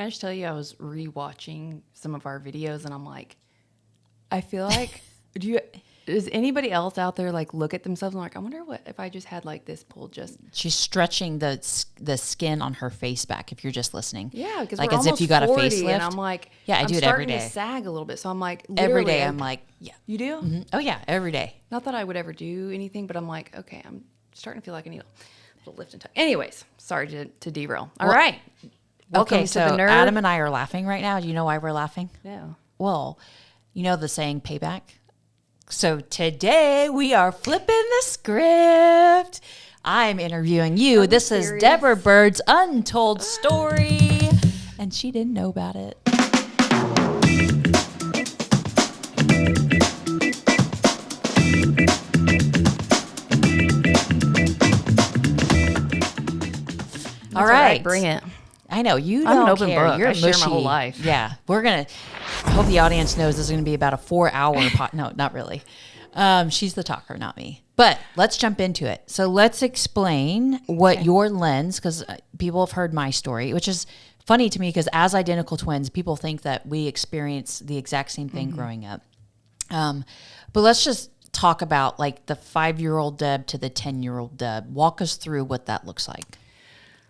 Can I just tell you, I was rewatching some of our videos, and I'm like, I feel like, does anybody else out there like look at themselves and like, I wonder what if I just had like this pull just. She's stretching the skin on her face back. If you're just listening, Yeah, because like we're as almost if you got 40, a facelift. and I'm like, yeah, I do it every day. I'm starting to sag a little bit, so I'm like, Every day, I'm like, yeah, you do? mm-hmm. Oh yeah, every day. Not that I would ever do anything, but I'm like, okay, I'm starting to feel like I need a little lift and tuck. Anyways, sorry to derail. All right. Welcome Okay, to so the nerd. Adam and I are laughing right now. Do you know why we're laughing? No. Well, you know the saying payback? So today we are flipping the script. I'm interviewing you. This is Deborah Byrd's untold story. And she didn't know about it. All right. Bring it. I know you I'm don't an open care. book. You're I share mushy. my whole life. Yeah, I hope the audience knows this is going to be about a 4-hour No, not really. She's the talker, not me. But let's jump into it. So let's explain what your lens, because people have heard my story, which is funny to me because as identical twins, people think that we experience the exact same thing growing up. But let's just talk about like the 5-year-old Deb to the 10-year-old Deb. Walk us through what that looks like.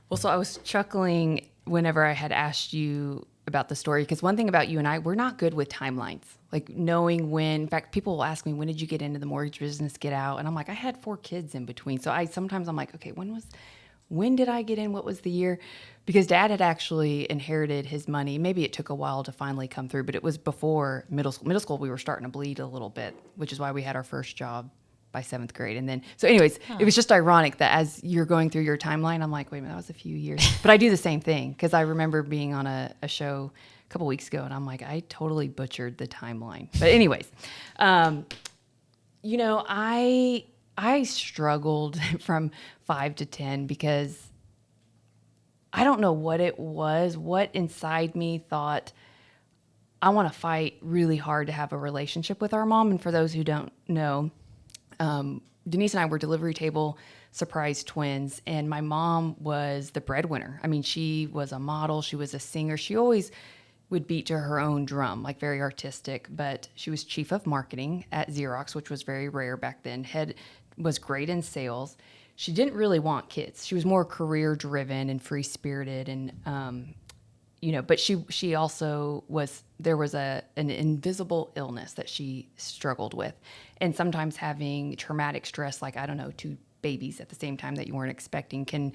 Well, so I was chuckling whenever I had asked you about the story, because one thing about you and I, we're not good with timelines, like knowing when. In fact, people will ask me, when did you get into the mortgage business, get out? And I'm like, I had 4 kids in between. So sometimes I'm like, okay, when did I get in? What was the year? Because Dad had actually inherited his money. Maybe it took a while to finally come through, but it was before middle school. Middle school, we were starting to bleed a little bit, which is why we had our first job by 7th grade. And then, so anyways, It was just ironic that as you're going through your timeline, I'm like, wait a minute, that was a few years. But I do the same thing, because I remember being on a show a couple weeks ago, and I'm like, I totally butchered the timeline. But anyways, you know, I struggled from 5 to 10 because I don't know what it was, what inside me thought, I want to fight really hard to have a relationship with our mom. And for those who don't know, Denise and I were delivery table surprise twins, and my mom was the breadwinner. I mean, she was a model, she was a singer. She always would beat to her own drum, like very artistic, but she was chief of marketing at Xerox, which was very rare back then. Was great in sales. She didn't really want kids. She was more career driven and free spirited, and but she also there was an invisible illness that she struggled with. And sometimes having traumatic stress, like, I don't know, 2 babies at the same time that you weren't expecting can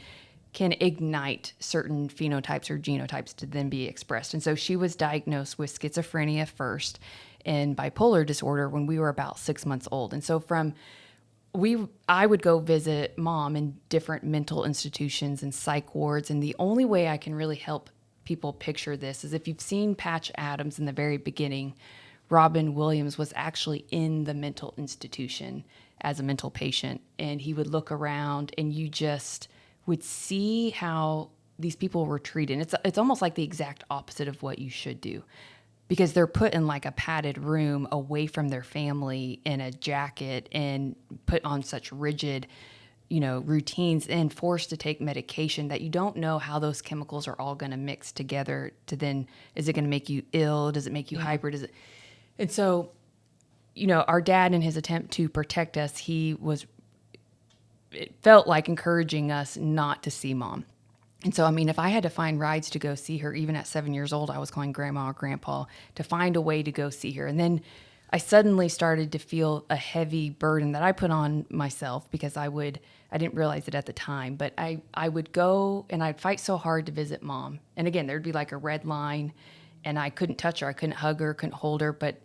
ignite certain phenotypes or genotypes to then be expressed. And so she was diagnosed with schizophrenia first and bipolar disorder when we were about 6 months old. And so I would go visit Mom in different mental institutions and psych wards. And the only way I can really help people picture this is if you've seen Patch Adams in the very beginning, Robin Williams was actually in the mental institution as a mental patient, and he would look around and you just would see how these people were treated. It's almost like the exact opposite of what you should do, because they're put in like a padded room away from their family in a jacket and put on such rigid routines and forced to take medication that you don't know how those chemicals are all going to mix together to then, is it going to make you ill? Does it make you hyper? And so, our dad, in his attempt to protect us, it felt like encouraging us not to see Mom. And so, I mean, if I had to find rides to go see her, even at 7 years old, I was calling Grandma or Grandpa to find a way to go see her. And then I suddenly started to feel a heavy burden that I put on myself, because I didn't realize it at the time, but I would go and I'd fight so hard to visit Mom. And again, there'd be like a red line, and I couldn't touch her, I couldn't hug her, couldn't hold her, but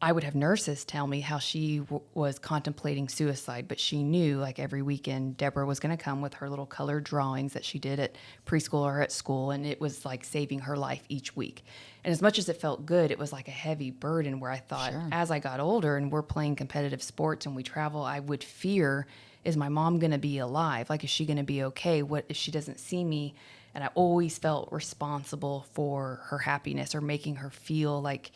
I would have nurses tell me how she was contemplating suicide, but she knew, like, every weekend Deborah was going to come with her little colored drawings that she did at preschool or at school, and it was like saving her life each week. And as much as it felt good, it was like a heavy burden where I thought, as I got older and we're playing competitive sports and we travel, I would fear, is my mom going to be alive? Like, is she going to be okay? What if she doesn't see me? And I always felt responsible for her happiness or making her feel like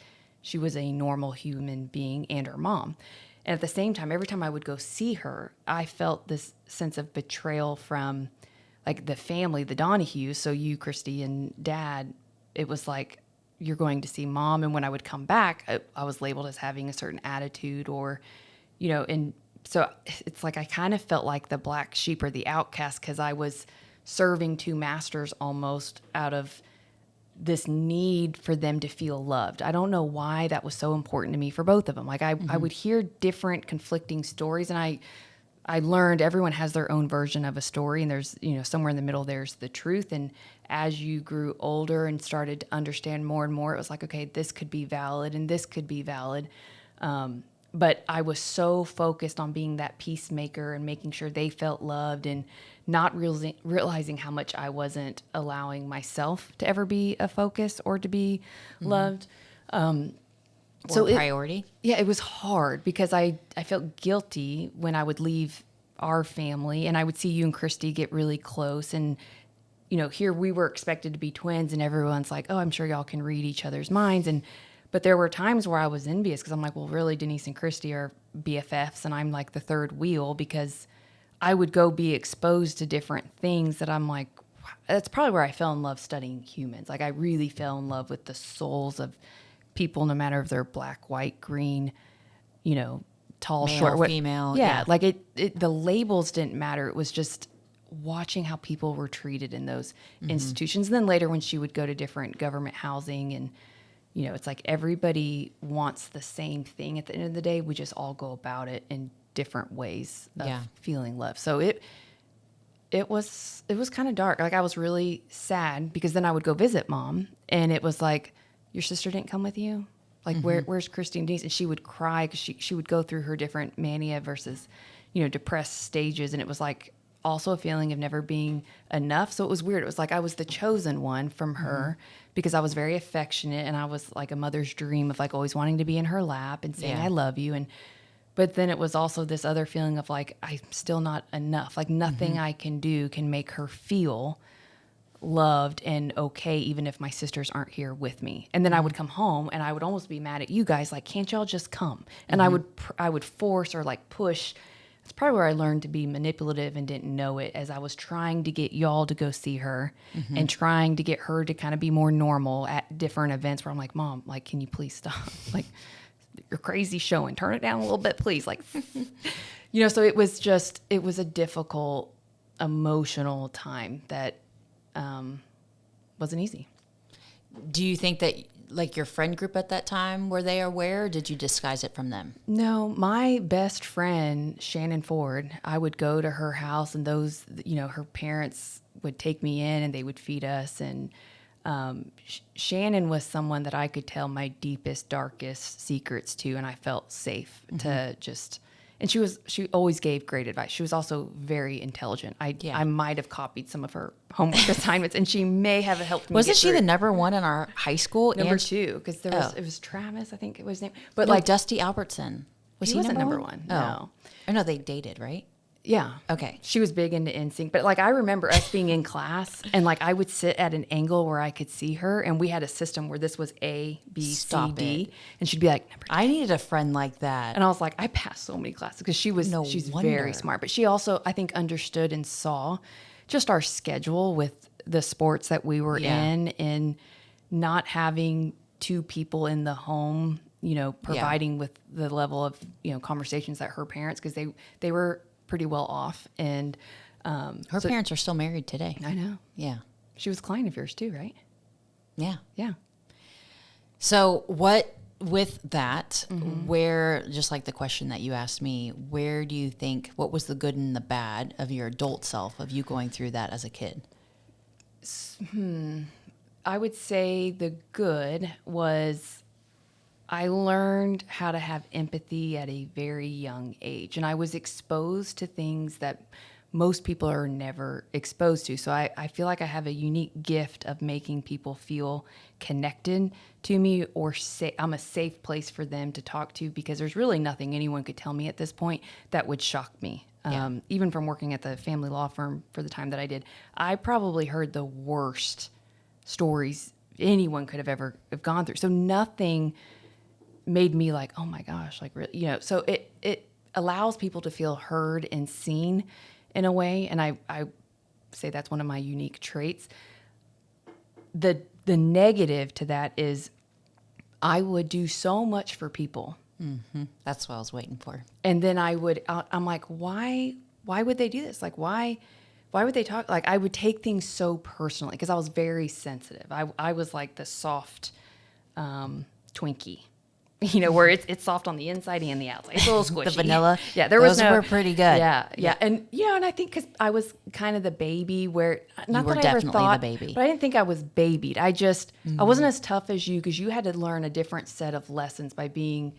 she was a normal human being and her mom. And at the same time, every time I would go see her, I felt this sense of betrayal from, like, the family, the Donahues, so you, Christy, and Dad, it was like, you're going to see mom. And when I would come back, I was labeled as having a certain attitude or, and so it's like I kind of felt like the black sheep or the outcast because I was serving two masters almost out of this need for them to feel loved. I don't know why that was so important to me for both of them. Like I would hear different conflicting stories, and I learned everyone has their own version of a story, and there's, somewhere in the middle there's the truth. And as you grew older and started to understand more and more, it was like, okay, this could be valid and this could be valid. But I was so focused on being that peacemaker and making sure they felt loved and not realizing how much I wasn't allowing myself to ever be a focus or to be loved. So priority? Yeah, it was hard because I felt guilty when I would leave our family and I would see you and Christy get really close. And, here we were expected to be twins and everyone's like, oh, I'm sure y'all can read each other's minds. But there were times where I was envious because I'm like, well, really, Denise and Christy are BFFs and I'm like the third wheel because I would go be exposed to different things that I'm like, that's probably where I fell in love studying humans. Like I really fell in love with the souls of people, no matter if they're black, white, green, tall, Male, short, female. Yeah, like it, the labels didn't matter. It was just watching how people were treated in those institutions. And then later when she would go to different government housing and, it's like everybody wants the same thing at the end of the day. We just all go about it in different ways of feeling love. So it was kind of dark. Like I was really sad because then I would go visit mom and it was like, your sister didn't come with you? Like where's Christine Denise? And she would cry because she would go through her different mania versus, depressed stages. And it was like also a feeling of never being enough. So it was weird. It was like I was the chosen one from her because I was very affectionate and I was like a mother's dream of like always wanting to be in her lap and saying, I love you. But then it was also this other feeling of like, I'm still not enough. Like nothing I can do can make her feel loved and okay, even if my sisters aren't here with me. And then I would come home and I would almost be mad at you guys. Like, can't y'all just come? And I would force or like push. That's probably where I learned to be manipulative and didn't know it as I was trying to get y'all to go see her and trying to get her to kind of be more normal at different events where I'm like, Mom, like, can you please stop? Like, you're crazy showing. Turn it down a little bit, please. Like, so it was a difficult emotional time that wasn't easy. Do you think that like your friend group at that time, were they aware or did you disguise it from them? No, my best friend, Shannon Ford, I would go to her house and those, her parents would take me in and they would feed us. And Shannon was someone that I could tell my deepest, darkest secrets to, and I felt safe to just. And she always gave great advice. She was also very intelligent. I might have copied some of her homework assignments, and she may have helped me. Wasn't she the number one in our high school? Number two, because it was Travis, I think it was his name. But no, Dusty Albertson. He wasn't number one. Oh. No. Or no, they dated, right? Yeah. Okay. She was big into NSYNC. But like I remember us being in class and like I would sit at an angle where I could see her and we had a system where this was A, B, Stop C, D. it. And she'd be like, number 10. I needed a friend like that. And I was like, I passed so many classes because she's very smart. But she also, I think, understood and saw just our schedule with the sports that we were in and not having two people in the home, providing with the level of, conversations that her parents, because they were pretty well off. And her parents are still married today. I know. Yeah. She was a client of yours too, right? Yeah. Yeah. So with that, where, just like the question that you asked me, where do you think, what was the good and the bad of your adult self, of you going through that as a kid? I would say the good was I learned how to have empathy at a very young age. And I was exposed to things that most people are never exposed to. So I feel like I have a unique gift of making people feel connected to me, or I'm a safe place for them to talk to, because there's really nothing anyone could tell me at this point that would shock me. Even from working at the family law firm for the time that I did, I probably heard the worst stories anyone could have ever have gone through. So nothing made me like, oh my gosh, like, really, so it allows people to feel heard and seen in a way. And I say that's one of my unique traits. The the negative to that is I would do so much for people. That's what I was waiting for. And then I'm like, why would they do this? Like, why would they talk? Like, I would take things so personally because I was very sensitive. I was like the soft Twinkie, where it's soft on the inside and the outside. It's a little squishy. The vanilla. Yeah, those were pretty good. Yeah. And, and I think because I was kind of the baby where, not You were that I ever definitely thought, the baby. but I didn't think I was babied. I wasn't as tough as you because you had to learn a different set of lessons by being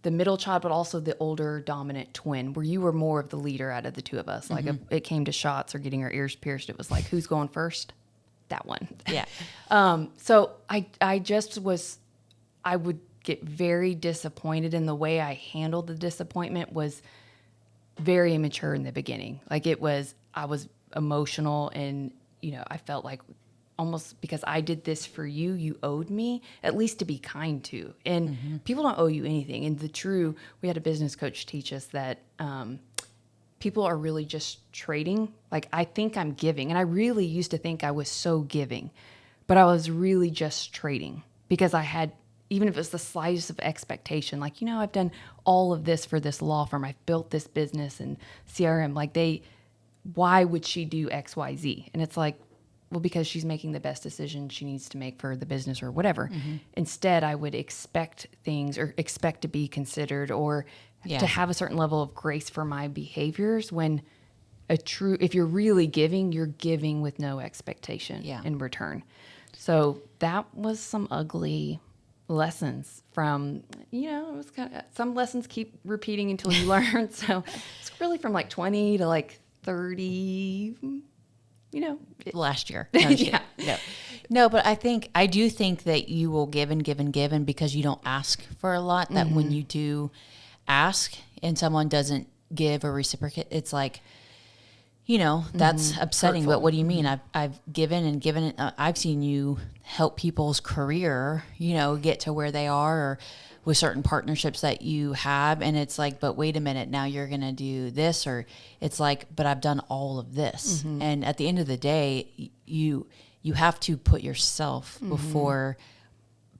the middle child, but also the older dominant twin, where you were more of the leader out of the two of us. Like if it came to shots or getting our ears pierced, it was like, who's going first? That one. Yeah. So I would get very disappointed, and the way I handled the disappointment was very immature in the beginning. Like I was emotional, and, I felt like almost because I did this for you, you owed me at least to be kind to. And people don't owe you anything. And we had a business coach teach us that people are really just trading. Like, I think I'm giving. And I really used to think I was so giving, but I was really just trading because I had, even if it was the slightest of expectation, like, I've done all of this for this law firm. I've built this business and CRM. Like, why would she do X, Y, Z? And it's like, well, because she's making the best decision she needs to make for the business or whatever. Instead, I would expect things or expect to be considered or to have a certain level of grace for my behaviors when if you're really giving, you're giving with no expectation in return. So that was some ugly lessons from, it was some lessons keep repeating until you learn. So it's really from like 20 to like 30, last year. Yeah. No, but I do think that you will give and give and give, and because you don't ask for a lot, that when you do ask and someone doesn't give or reciprocate, it's like, that's upsetting. Hurtful. But what do you mean? I've given and given. I've seen you help people's career, get to where they are, or with certain partnerships that you have. And it's like, but wait a minute, now you're going to do this, or it's like, but I've done all of this. And at the end of the day, you have to put yourself before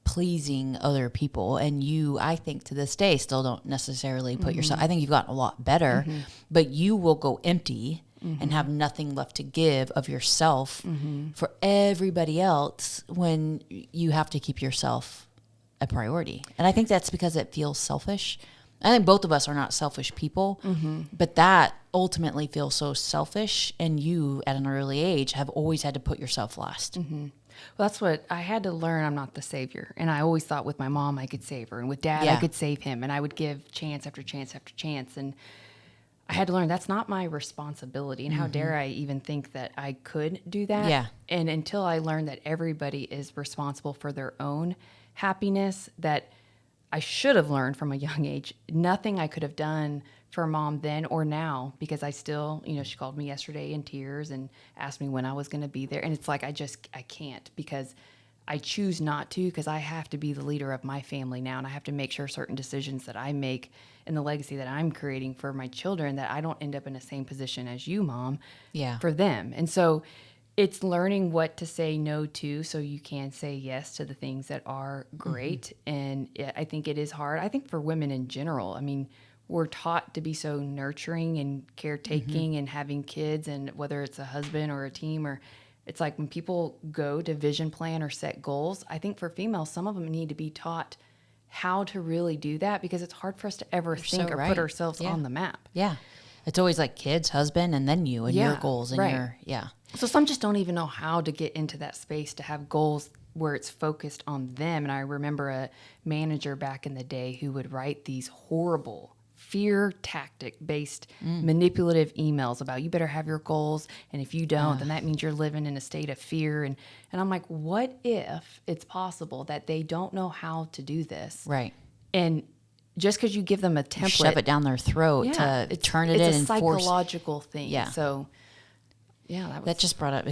pleasing other people. And I think to this day, still don't necessarily put yourself, I think you've gotten a lot better, but you will go empty and have nothing left to give of yourself for everybody else when you have to keep yourself a priority. And I think that's because it feels selfish. I think both of us are not selfish people, but that ultimately feels so selfish. And you, at an early age, have always had to put yourself last. Well, that's what I had to learn. I'm not the savior. And I always thought with my mom, I could save her. And with dad, I could save him. And I would give chance after chance after chance. And I had to learn that's not my responsibility. And how dare I even think that I could do that? Yeah. And until I learned that everybody is responsible for their own happiness, that I should have learned from a young age, nothing I could have done for mom then or now, because I still, she called me yesterday in tears and asked me when I was going to be there. And it's like, I can't, because I choose not to, because I have to be the leader of my family now. And I have to make sure certain decisions that I make and the legacy that I'm creating for my children, that I don't end up in the same position as you, Mom, for them. And so it's learning what to say no to so you can say yes to the things that are great. And I think it is hard. I think for women in general, I mean, we're taught to be so nurturing and caretaking and having kids, and whether it's a husband or a team, or it's like when people go to vision plan or set goals, I think for females, some of them need to be taught how to really do that, because it's hard for us to ever think or put ourselves on the map. Yeah. It's always like kids, husband, and then you and your goals and your, So some just don't even know how to get into that space to have goals where it's focused on them. And I remember a manager back in the day who would write these horrible fear tactic based manipulative emails about, you better have your goals, and if you don't, then that means you're living in a state of fear. And I'm like, what if it's possible that they don't know how to do this? Right. And just because you give them a template, shove it down their throat to turn it in and force. It's a psychological thing. Yeah. So that just brought up,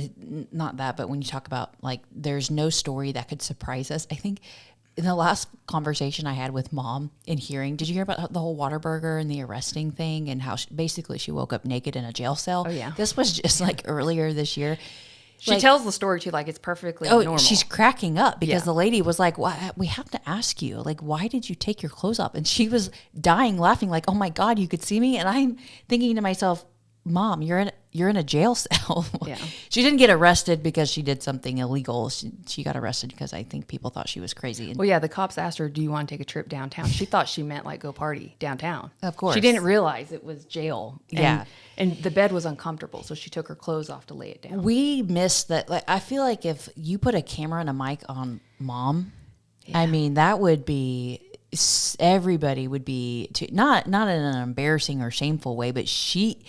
not that, but when you talk about like, there's no story that could surprise us. I think in the last conversation I had with Mom in hearing, did you hear about the whole Whataburger and the arresting thing, and how basically she woke up naked in a jail cell? Oh, yeah. This was just like earlier this year. She tells the story too, like it's perfectly normal. She's cracking up because the lady was like, "Why? We have to ask you, like, why did you take your clothes off?" And she was dying laughing, like, "Oh my God, you could see me." And I'm thinking to myself, "Mom, you're in a jail cell." Yeah. She didn't get arrested because she did something illegal. She got arrested because I think people thought she was crazy. And Well, yeah, the cops asked her, "Do you want to take a trip downtown?" She thought she meant like go party downtown. Of course. She didn't realize it was jail. Yeah. And the bed was uncomfortable, so she took her clothes off to lay it down. we missed that. Like, I feel like if you put a camera and a mic on Mom, I mean, that would be, everybody would be not in an embarrassing or shameful way, but she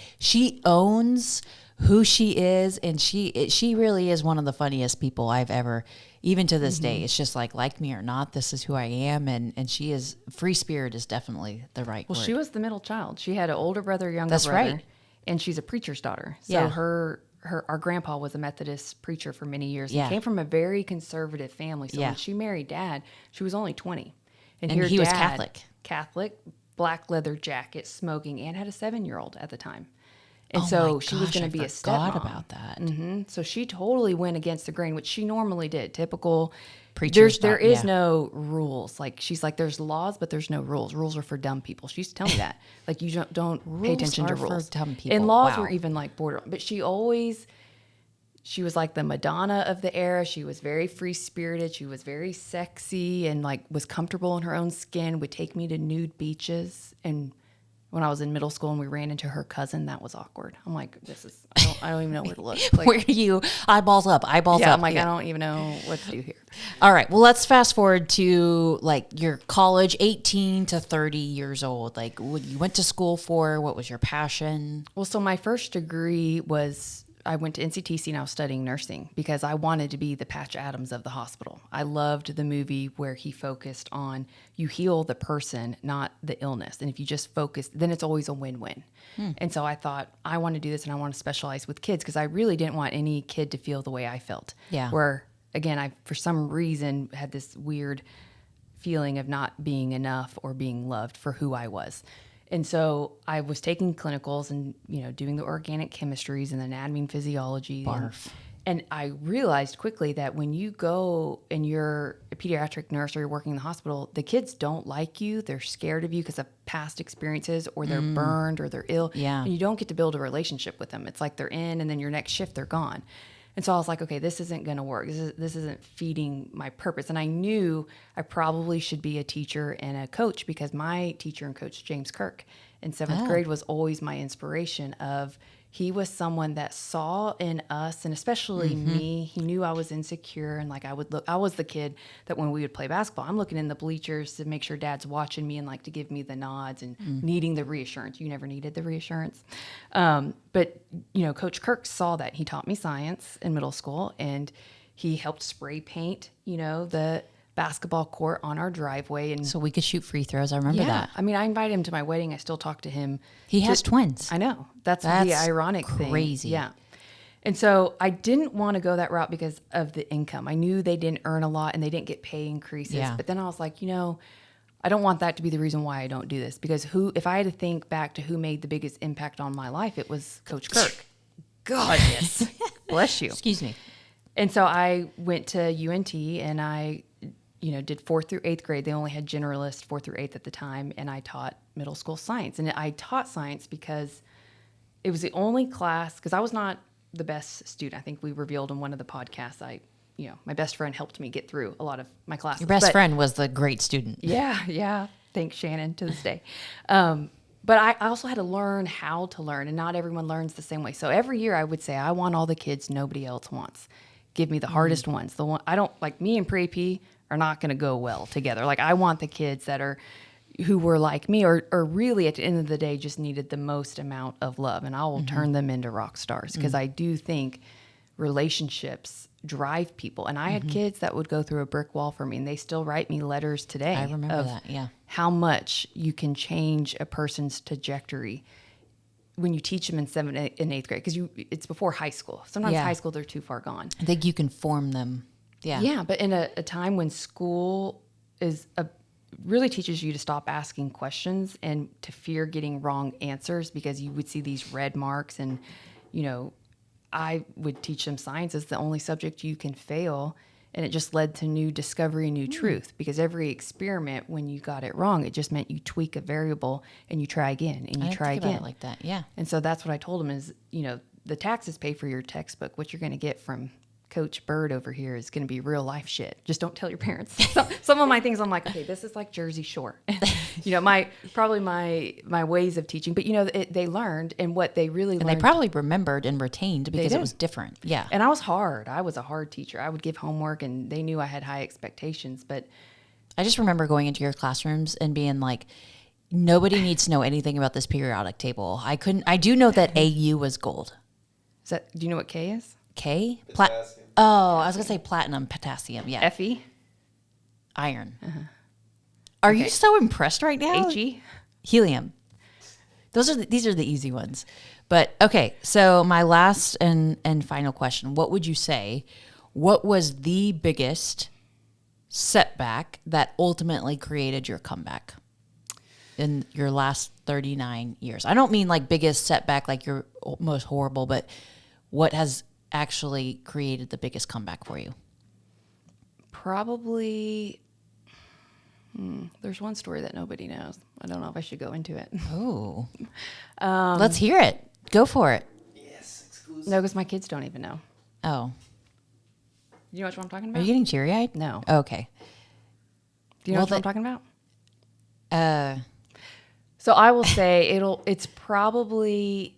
owns who she is, and she really is one of the funniest people I've ever, even to this day. It's just like me or not, this is who I am, and she is, free spirit is definitely the right word. Well, she was the middle child. She had an older brother, younger That's brother. right. And she's a preacher's daughter. So Yeah. our grandpa was a Methodist preacher for many years. Yeah. He came from a very conservative family. So Yeah. when she married Dad, she was only 20. And here he was Dad, Catholic. Catholic, black leather jacket, smoking, and had a 7-year-old at the time. And Oh so my she was gosh, going I to be a forgot stepmom. about that. So she totally went against the grain, which she normally did. Typical Preacher's there daughter, is yeah. no rules. Like she's like, there's laws, but there's no rules. Rules are for dumb people. She used to tell me that. Like you don't pay Rules attention to are for rules. dumb people. And laws Wow. were even like border. But she was like the Madonna of the era. She was very free spirited. She was very sexy and like was comfortable in her own skin. Would take me to nude beaches. And when I was in middle school and we ran into her cousin, that was awkward. I'm like, I don't even know where to look. Like, Where do you, eyeballs up? yeah, up. I'm like, I don't even know what to do here. All right. Well, let's fast forward to like your college, 18 to 30 years old. Like, what you went to school for? What was your passion? Well, so my first degree was, I went to NCTC and I was studying nursing because I wanted to be the Patch Adams of the hospital. I loved the movie where he focused on you heal the person, not the illness. And if you just focus, then it's always a win-win. And so I thought, I want to do this and I want to specialize with kids because I really didn't want any kid to feel the way I felt. Yeah. Where, again, I, for some reason, had this weird feeling of not being enough or being loved for who I was. And so I was taking clinicals and, doing the organic chemistries and anatomy and physiology. Barf. And I realized quickly that when you go and you're a pediatric nurse or you're working in the hospital, the kids don't like you. They're scared of you because of past experiences, or they're burned or they're ill. Yeah. And you don't get to build a relationship with them. It's like they're in and then your next shift they're gone. And so I was like, okay, this isn't going to work. This isn't feeding my purpose. And I knew I probably should be a teacher and a coach because my teacher and coach, James Kirk, in seventh grade was always my inspiration of, he was someone that saw in us, and especially me, he knew I was insecure. And like I was the kid that when we would play basketball, I'm looking in the bleachers to make sure Dad's watching me and like to give me the nods and needing the reassurance. You never needed the reassurance. But Coach Kirk saw that. He taught me science in middle school, and he helped spray paint, the basketball court on our driveway. And So we could shoot free throws. I remember that. I mean, I invited him to my wedding. I still talk to him. He has twins. I know. That's the That's ironic thing. crazy. Yeah. And so I didn't want to go that route because of the income. I knew they didn't earn a lot and they didn't get pay increases. Yeah. But then I was like, I don't want that to be the reason why I don't do this, because if I had to think back to who made the biggest impact on my life, it was Coach Kirk. God, yes. Bless you. Excuse me. And so I went to UNT and I, did 4th through 8th grade. They only had generalist 4th through 8th at the time. And I taught middle school science. And I taught science because it was the only class, because I was not the best student. I think we revealed in one of the podcasts, my best friend helped me get through a lot of my classes. Your best friend was the great student. Yeah. Thanks, Shannon, to this day. But I also had to learn how to learn, and not everyone learns the same way. So every year I would say, I want all the kids nobody else wants. Give me the hardest ones. The one I don't like. Me and pre-AP are not going to go well together. Like, I want the kids who were like me, or really at the end of the day just needed the most amount of love, and I will turn them into rock stars, because I do think relationships drive people. And I had kids that would go through a brick wall for me, and they still write me letters today. I remember that, yeah. How much you can change a person's trajectory when you teach them in 7th and 8th grade, because it's before high school. Sometimes high school, they're too far gone. I think you can form them. Yeah. Yeah, but in a time when school really teaches you to stop asking questions and to fear getting wrong answers, because you would see these red marks. And, I would teach them science is the only subject you can fail. And it just led to new discovery, new truth, because every experiment, when you got it wrong, it just meant you tweak a variable and you try again and you try think about again. it like that. Yeah. And so that's what I told them is, the taxes pay for your textbook. What you're going to get from Coach Byrd over here is going to be real life shit. Just don't tell your parents. Some of my things I'm like, okay, this is like Jersey Shore. My ways of teaching. But, they learned, and what they really And learned. they probably remembered and retained because it did. was different. Yeah. And I was hard. I was a hard teacher. I would give homework, and they knew I had high expectations. But I just remember going into your classrooms and being like, nobody needs to know anything about this periodic table. I do know that AU was gold. do you know what K is? K? Potassium. Oh, I was going to say platinum, potassium. Yeah. Fe? Iron. Are you so impressed right now? He? Helium. These are the easy ones. But okay, so my last and final question. What would you say? What was the biggest setback that ultimately created your comeback in your last 39 years? I don't mean like biggest setback like your most horrible, but what has actually created the biggest comeback for you? Probably. There's one story that nobody knows. I don't know if I should go into it. Oh. Let's hear it. Go for it. Yes, exclusive. No, because my kids don't even know. Oh. Do you know what I'm talking Are about? you getting teary-eyed? No. Okay. Do you know Well, what I'm talking about? Uh, So I will say it's probably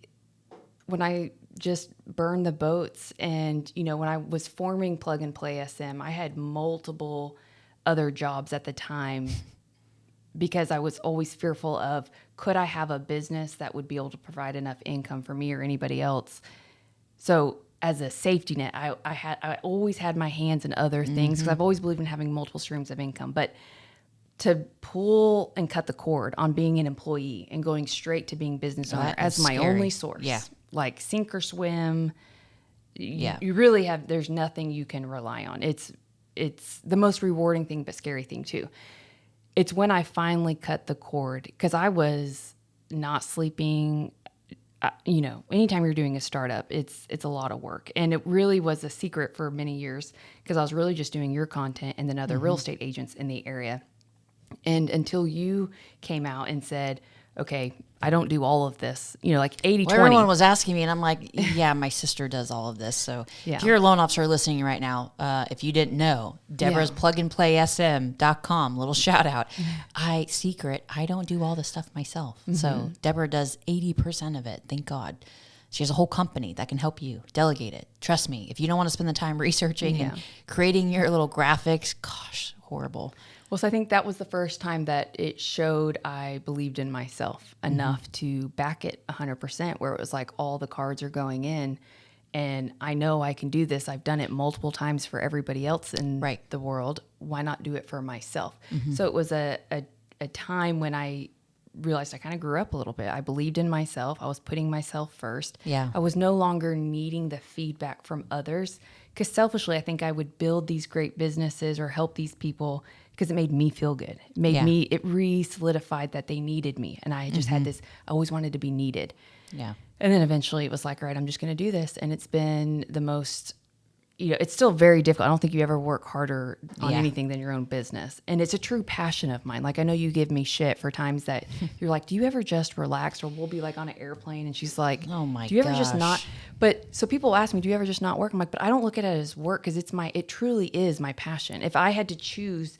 when I just burned the boats, and when I was forming Plug and Play SM, I had multiple other jobs at the time because I was always fearful of, could I have a business that would be able to provide enough income for me or anybody else? So as a safety net, I always had my hands in other things because I've always believed in having multiple streams of income. But to pull and cut the cord on being an employee and going straight to being business owner that as is my scary. only source, Yeah. like sink or swim, Yeah. you really have, there's nothing you can rely on. It's the most rewarding thing, but scary thing too. It's when I finally cut the cord, because I was not sleeping. Anytime you're doing a startup, it's a lot of work. And it really was a secret for many years because I was really just doing your content and then other real estate agents in the area. And until you came out and said, okay, I don't do all of this, like 80-20. Well, everyone was asking me, and I'm like, yeah, my sister does all of this. So Yeah. if you're a loan officer listening right now, if you didn't know, Deborah's plugandplaysm.com, little shout out. I don't do all this stuff myself. So Deborah does 80% of it. Thank God. She has a whole company that can help you delegate it. Trust me, if you don't want to spend the time researching and creating your little graphics, gosh, horrible. Well, so I think that was the first time that it showed I believed in myself enough to back it 100%, where it was like all the cards are going in and I know I can do this. I've done it multiple times for everybody else in the world. Why not do it for myself? So it was a time when I realized I kind of grew up a little bit. I believed in myself. I was putting myself first. Yeah. I was no longer needing the feedback from others because selfishly, I think I would build these great businesses or help these people because it made me feel good. It re-solidified that they needed me. And I just had this, I always wanted to be needed. Yeah. And then eventually it was like, all right, I'm just going to do this. And it's been the most, it's still very difficult. I don't think you ever work harder on anything than your own business. And it's a true passion of mine. Like, I know you give me shit for times that you're like, do you ever just relax? Or we'll be like on an airplane and she's like, Oh my do you ever just gosh. not? But so people ask me, do you ever just not work? I'm like, but I don't look at it as work because it truly is my passion. If I had to choose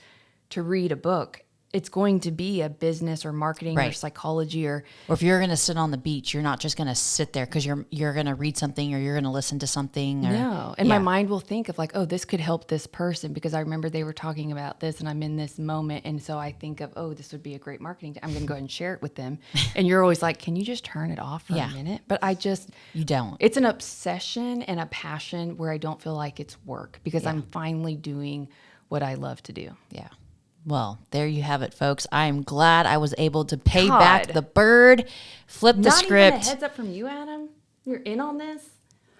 to read a book, it's going to be a business or marketing or psychology or if you're going to sit on the beach, you're not just going to sit there because you're going to read something or you're going to listen to something. Or, no. And my mind will think of like, oh, this could help this person because I remember they were talking about this and I'm in this moment. And so I think of, oh, this would be a great marketing. I'm going to go ahead and share it with them. And you're always like, can you just turn it off for a minute? But you don't. It's an obsession and a passion where I don't feel like it's work because I'm finally doing what I love to do. Yeah. Well, there you have it, folks. I'm glad I was able to pay God. back the Byrd, flip the Not script. even a heads up from you, Adam? You're in on this?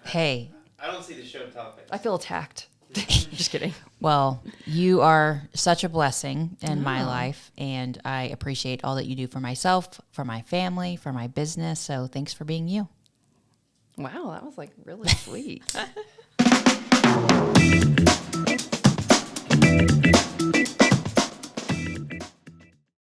Hey, I don't see the show topics. I feel attacked. Just kidding. well, you are such a blessing in my life, and I appreciate all that you do for myself, for my family, for my business. So thanks for being you. Wow, that was like really sweet.